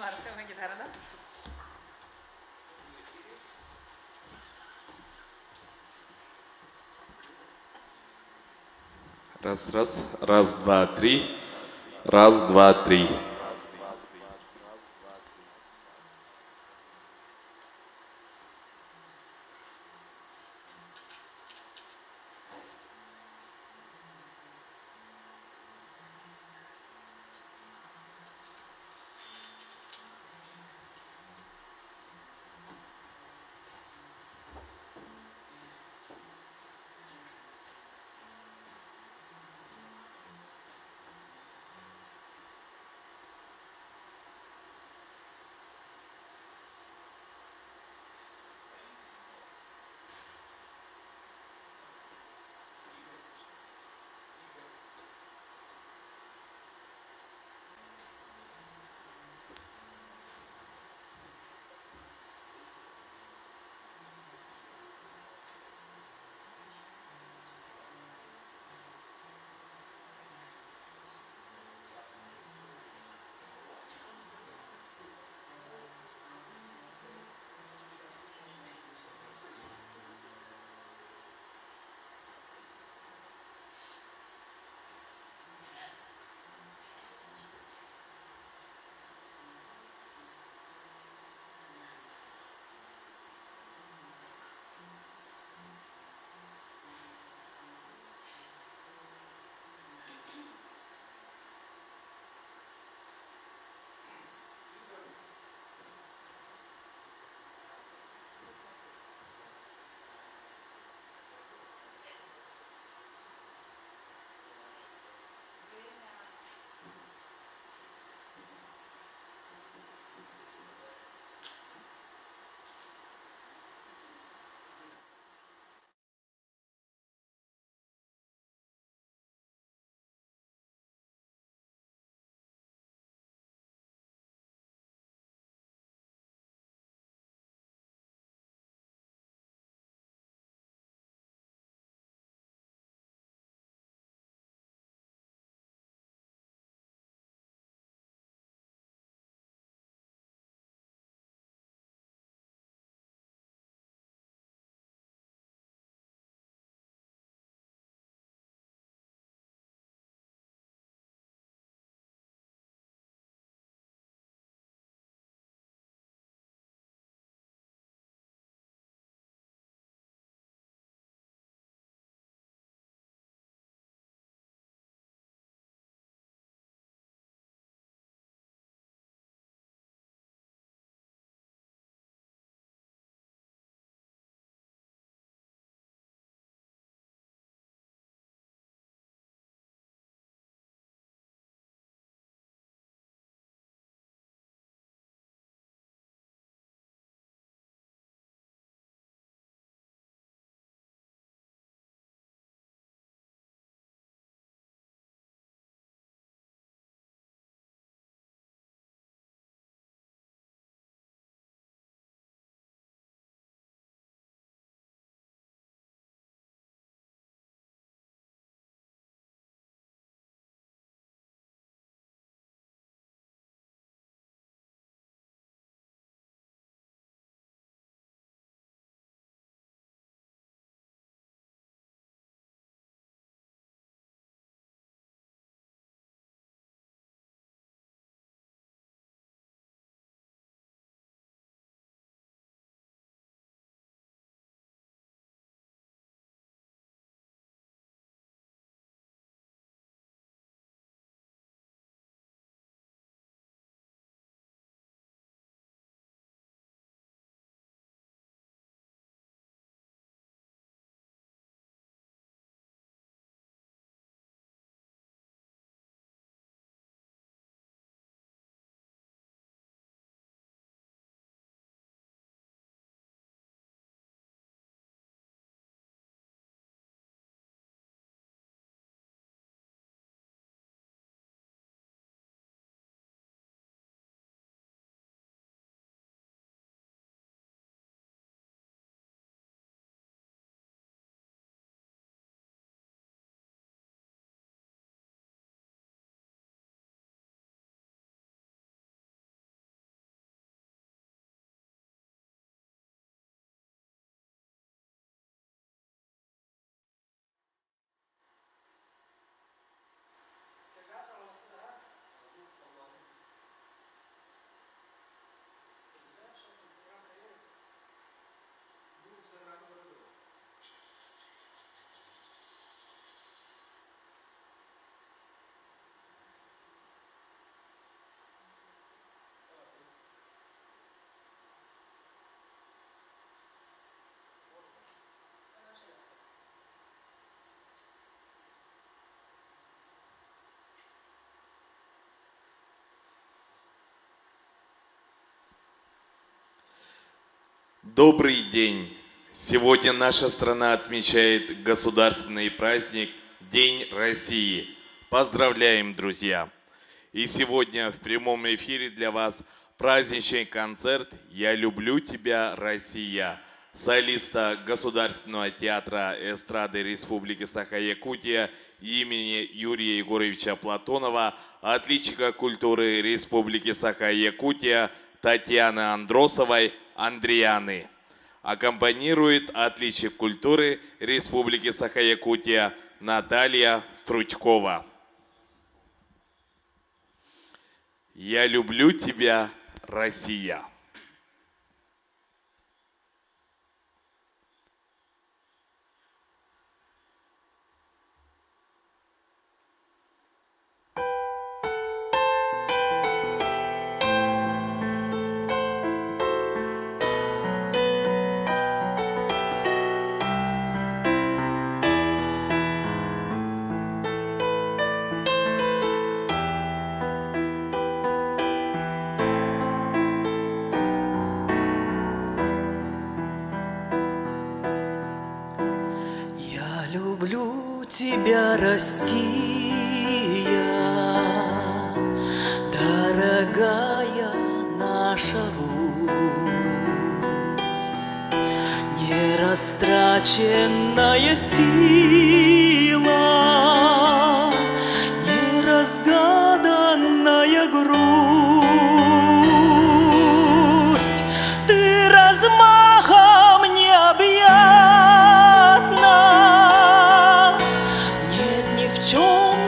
Marca uma guitarra da música. Раз, раз, раз, два, три. Раз, два, три. Добрый день! Сегодня наша страна отмечает государственный праздник День России. Поздравляем, друзья! И сегодня в прямом эфире для вас праздничный концерт «Я люблю тебя, Россия» солиста Государственного театра эстрады Республики Саха-Якутия имени Юрия Егоровича Платонова, отличника культуры Республики Саха-Якутия Татьяны Андросовой Андрианы. Аккомпанирует отличник культуры Республики Саха-Якутия Наталья Стручкова. «Я люблю тебя, Россия». Люблю тебя, Россия, дорогая наша Русь, нерастраченная сила, неразгаданная грусть, ты размахом необъятна.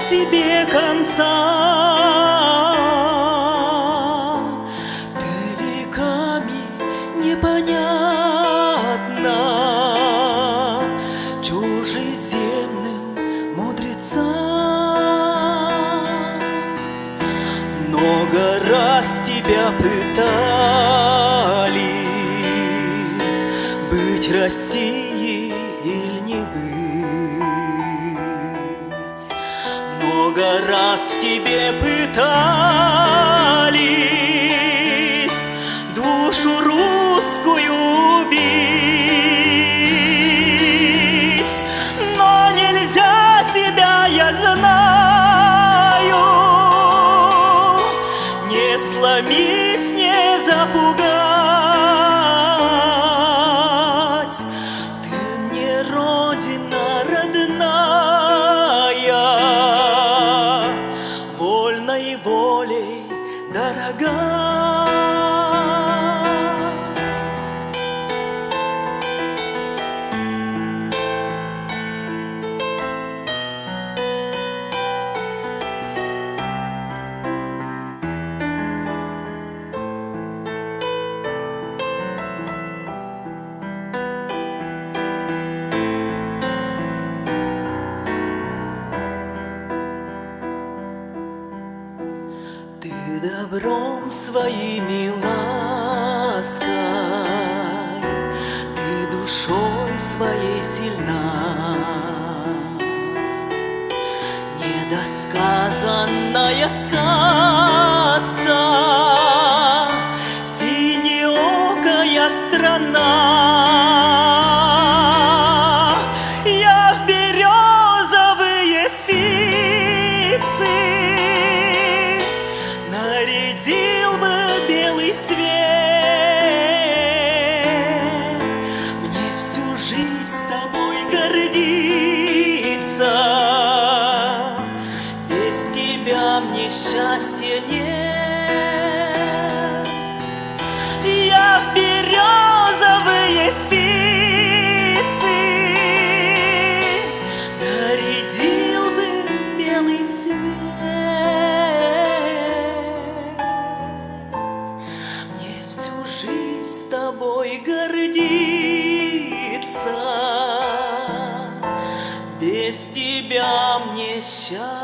Тебе конца, ты веками непонятна чужеземным мудрецам. Много раз тебя пытали быть Россией или не быть. Много раз в тебе пытались душу русскую убить, но нельзя тебя, я знаю, не сломить, не запугать. Ты мне родина родная, вольной волей дорога. Ты добром своими лаской, ты душой своей сильна. Недосказанная сказка, синеокая страна. Я в березовые сицы нарядил бы белый свет. Мне всю жизнь с тобой гордиться, без тебя мне счастья нет. Я в березовые сицы нарядил бы белый свет. Мне всю жизнь с тобой гордиться, без тебя мне счастья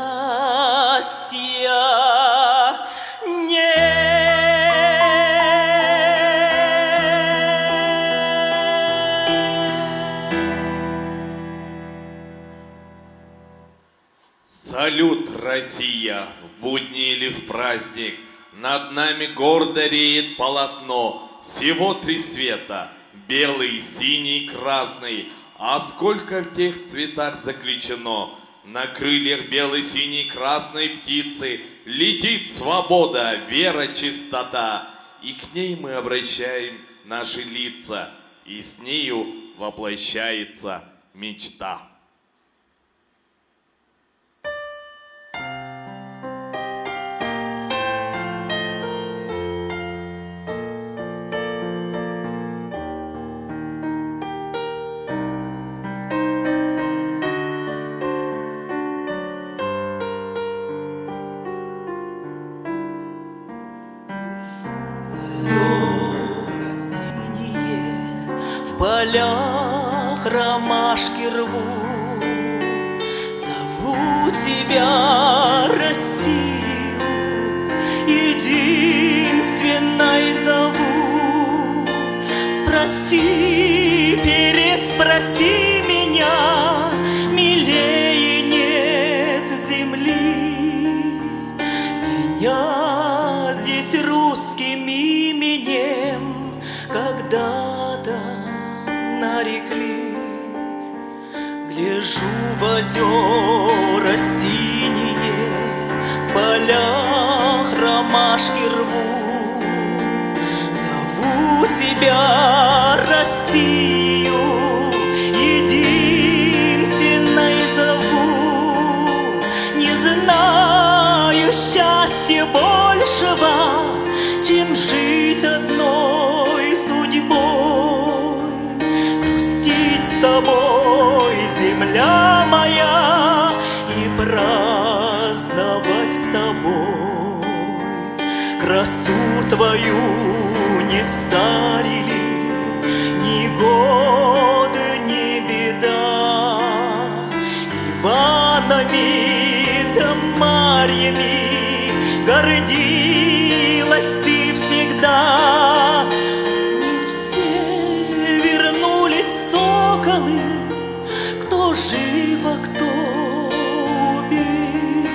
Салют, Россия, в будни или в праздник, над нами гордо реет полотно, всего три цвета, белый, синий, красный. А сколько в тех цветах заключено? На крыльях белой, синей, красной птицы летит свобода, вера, чистота. И к ней мы обращаем наши лица, и с нею воплощается мечта. Синие в полях ромашки рву, зову тебя, Россию, единственной зову. Спроси, переспроси меня, милее нет земли. Меня здесь русским именем когда-то нарекли. Гляжу в озера синие, в полях ромашки рву. Зову тебя, Россию, единственной зову. Не знаю счастья большего, чем жить одной судьбой. Грустить с тобой, земля моя, и праздновать с тобой. Красу твою не старили ни годы, ни беда. Иванами да Марьями гордилась ты всегда. Не все вернулись соколы, кто жив, а кто убит.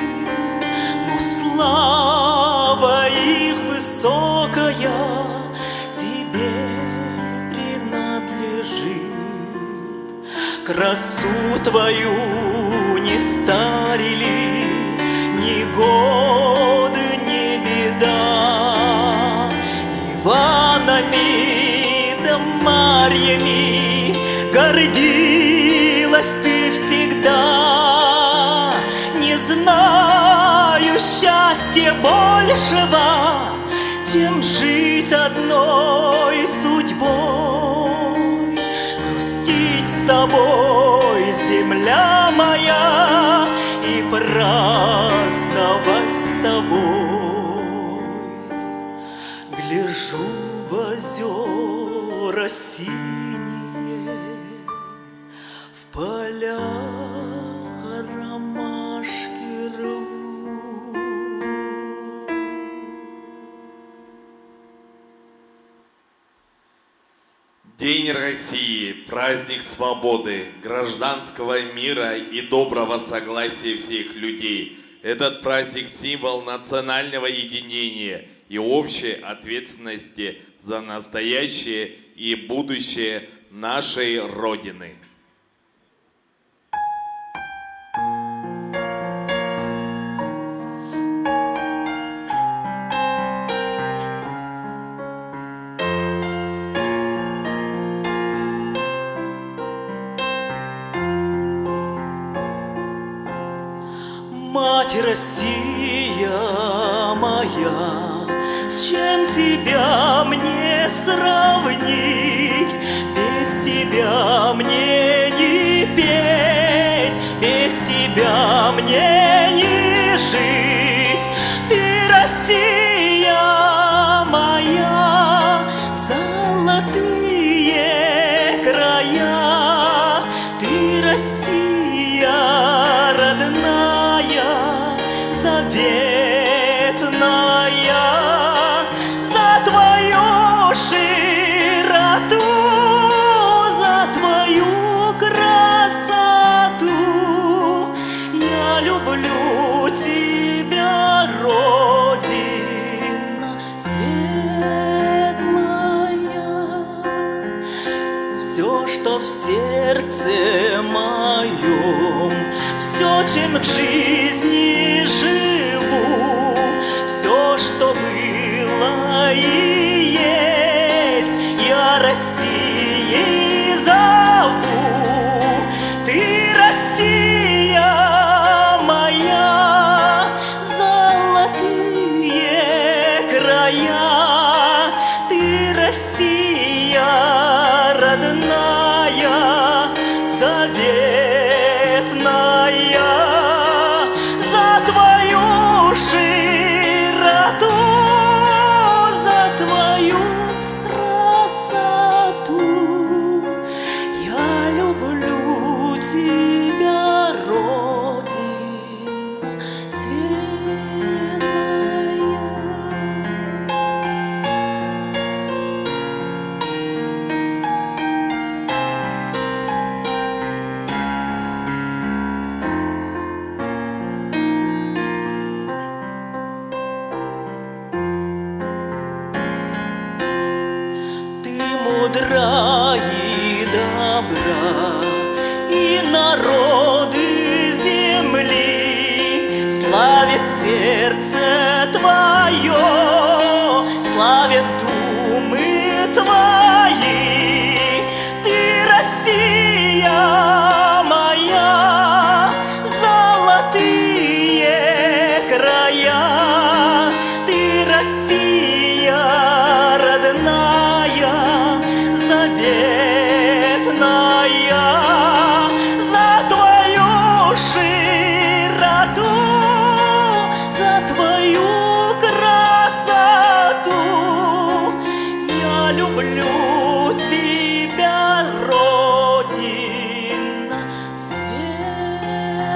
Но слава их высокая тебе принадлежит. Красу твою не старили ни годы, ни беда. Иванами да Марьями гордилась ты всегда. Не знаю счастья большего, чем жить одной судьбой. Грустить с тобой, земля моя, и праздновать с тобой. Гляжу в озера синие, в поля ромашки рву. День России, праздник свободы, гражданского мира и доброго согласия всех людей. Этот праздник – символ национального единения и общей ответственности за настоящее и будущее нашей Родины. Мать Россия моя, с чем тебя мне сравнить? Без тебя мне не петь, без тебя мне не жить. Ты Россия моя, золотые края. Ты Россия родная, заветная. За твою широту, за твою красоту я люблю тебя, Родина светлая. сердце моем все, чем в жизни живу, все, что было и есть, я Россией зову. Ты Россия моя, золотые края, ты Россия родная, заветная, за твою широту, за твою красоту. Я люблю тебя, Родина светлая. Ты мудра и добра, и народы земли славят сердце твое, славят думы твои. Ты Россия моя, золотые края, ты Россия родная, заветная, за твою широту, за твою красоту. Я люблю тебя, Родина светлая.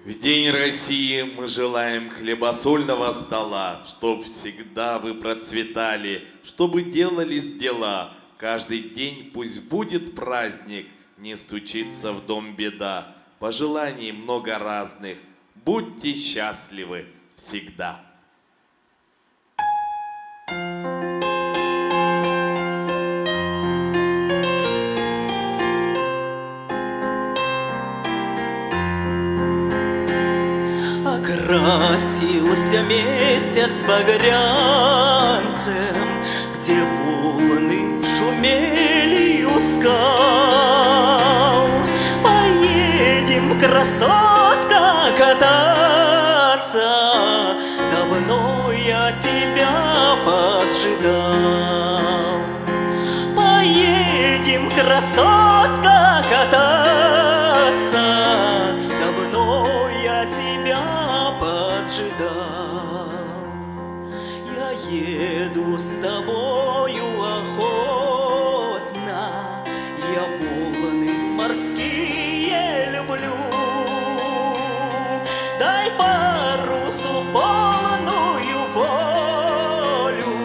В День России мы желаем хлебосольного стола, чтоб всегда вы процветали, чтобы делались дела. Каждый день пусть будет праздник, не стучится в дом беда. Пожеланий много разных, будьте счастливы всегда. Окрасился месяц багрянцем, где волны шумели у скал. Поедем, красотка, кататься, давно я тебя поджидал. Поедем, красотка, кататься, давно я тебя поджидал. Я еду с тобою охотно, я волны морские люблю. Дай парусу полную волю,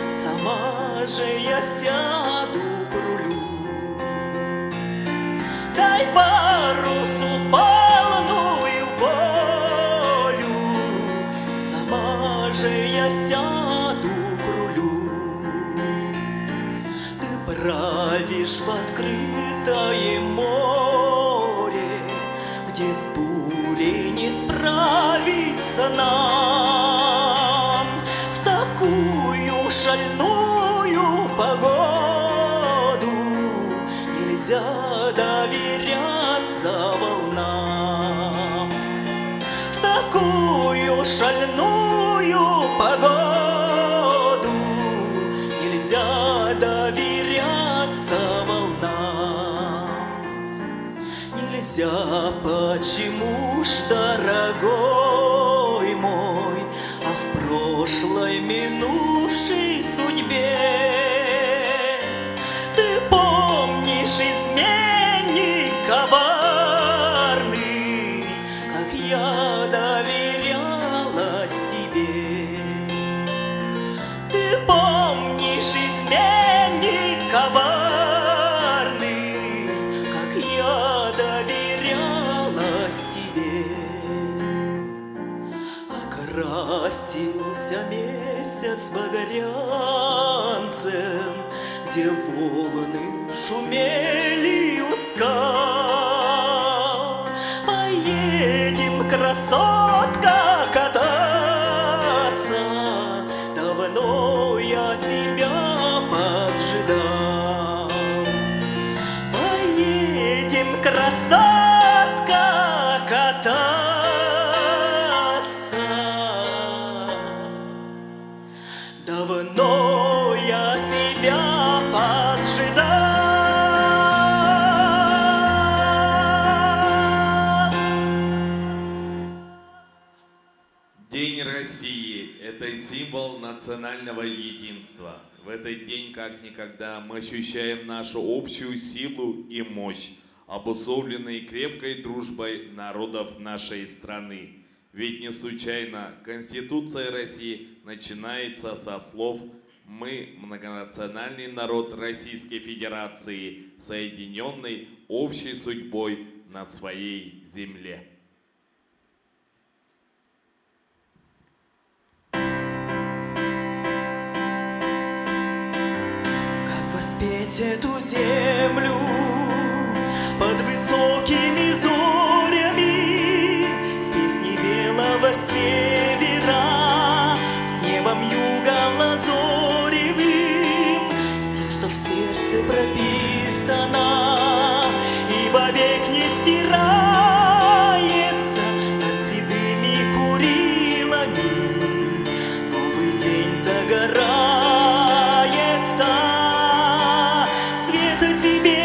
сама же я сяду к рулю. Дай парусу полную волю, сама же я сяду к рулю. Ты правишь в открытое море, где с бурей не справиться нам. В такую шальную погоду нельзя доверяться волнам. В такую шальную погоду нельзя доверяться волнам. Нельзя, почему ж, дорогой мой, а в прошлой минувшей судьбе ты помнишь изменник коварный, как я доверялась тебе. Ты помнишь изменник коварный, как я доверялась Красился месяц багрянцем, где волны шумели у скал. Поедем, красотка, кататься, давно я тебя поджидал. Поедем, красотка, кататься, давно я тебя поджидал. День России – это символ национального единства. В этот день, как никогда, мы ощущаем нашу общую силу и мощь, обусловленные крепкой дружбой народов нашей страны. Ведь не случайно Конституция России начинается со слов «Мы – многонациональный народ Российской Федерации, соединенный общей судьбой на своей земле». Как воспеть эту землю под высокими зорями, с песней белого севера, с небом юга лазоревым, с тем, что в сердце прописано и вовек не стирается над седыми Курилами. Новый день загорается, света тебе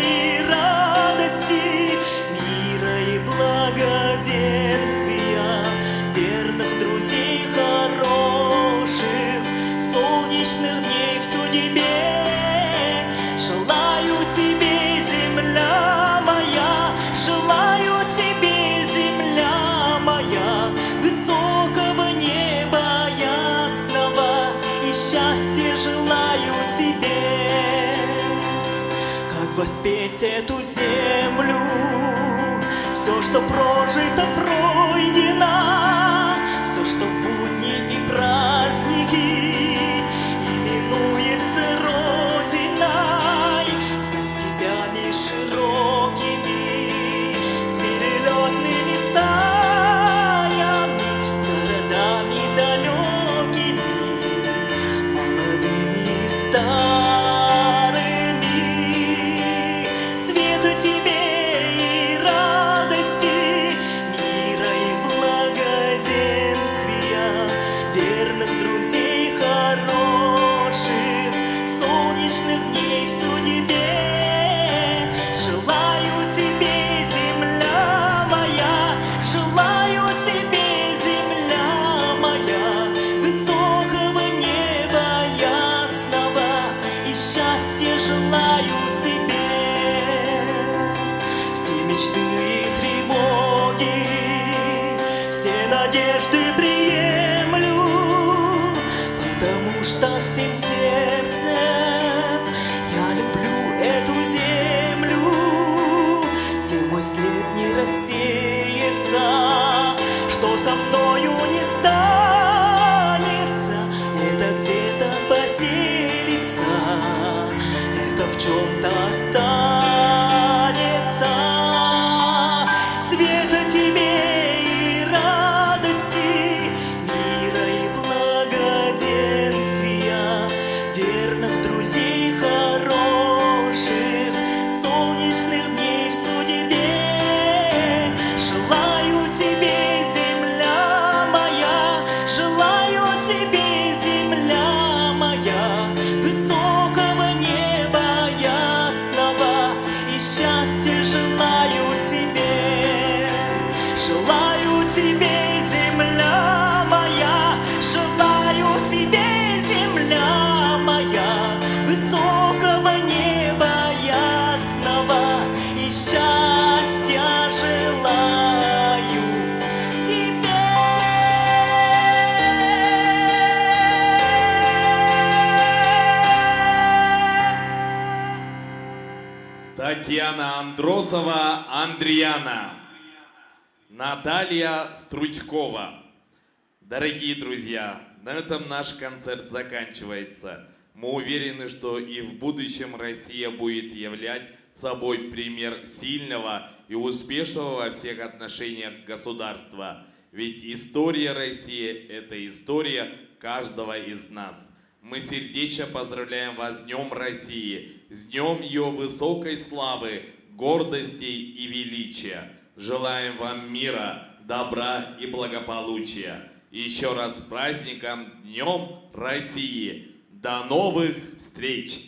и радости, мира и благоденствия, верных друзей хороших, солнечных дней в судьбе. Желаю тебе, земля моя, желаю тебе, земля моя, высокого неба ясного, и счастья желаю тебе. Как воспеть эту землю, все, что прожито, пройдено, все, что в будни и праздники именуется Родиной, со степями широкими, с перелетными стаями, с городами далекими, молодыми и старыми. Света тебе и радости, мира и благоденствия, верных друзей хороших, солнечных дней в судьбе. Желаю тебе, земля моя, желаю тебе, земля моя, высокого неба ясного, и счастья желаю тебе. Все мечты и тревоги, все надежды приемлю, потому что всем сердцем я люблю эту землю, где мой след не рассеется, что со мною не станется, это где-то поселится, это в чем-то останется. Света тебе и радости, мира и благоденствия, верных друзей хороших, солнечных дней в судьбе. Желаю тебе, земля моя, желаю тебе, земля моя, высокого неба ясного, и счастья желаю тебе. Желаю тебе, земля моя, желаю тебе, земля моя, высокого неба ясного, и счастья желаю тебе. Татьяна Андросова, Андриана. Наталья Стручкова. Дорогие друзья, на этом наш концерт заканчивается. Мы уверены, что и в будущем Россия будет являть собой пример сильного и успешного во всех отношениях государства. Ведь история России – это история каждого из нас. Мы сердечно поздравляем вас с Днем России, с Днем ее высокой славы, гордости и величия. Желаем вам мира, добра и благополучия. Еще раз с праздником, Днем России! До новых встреч!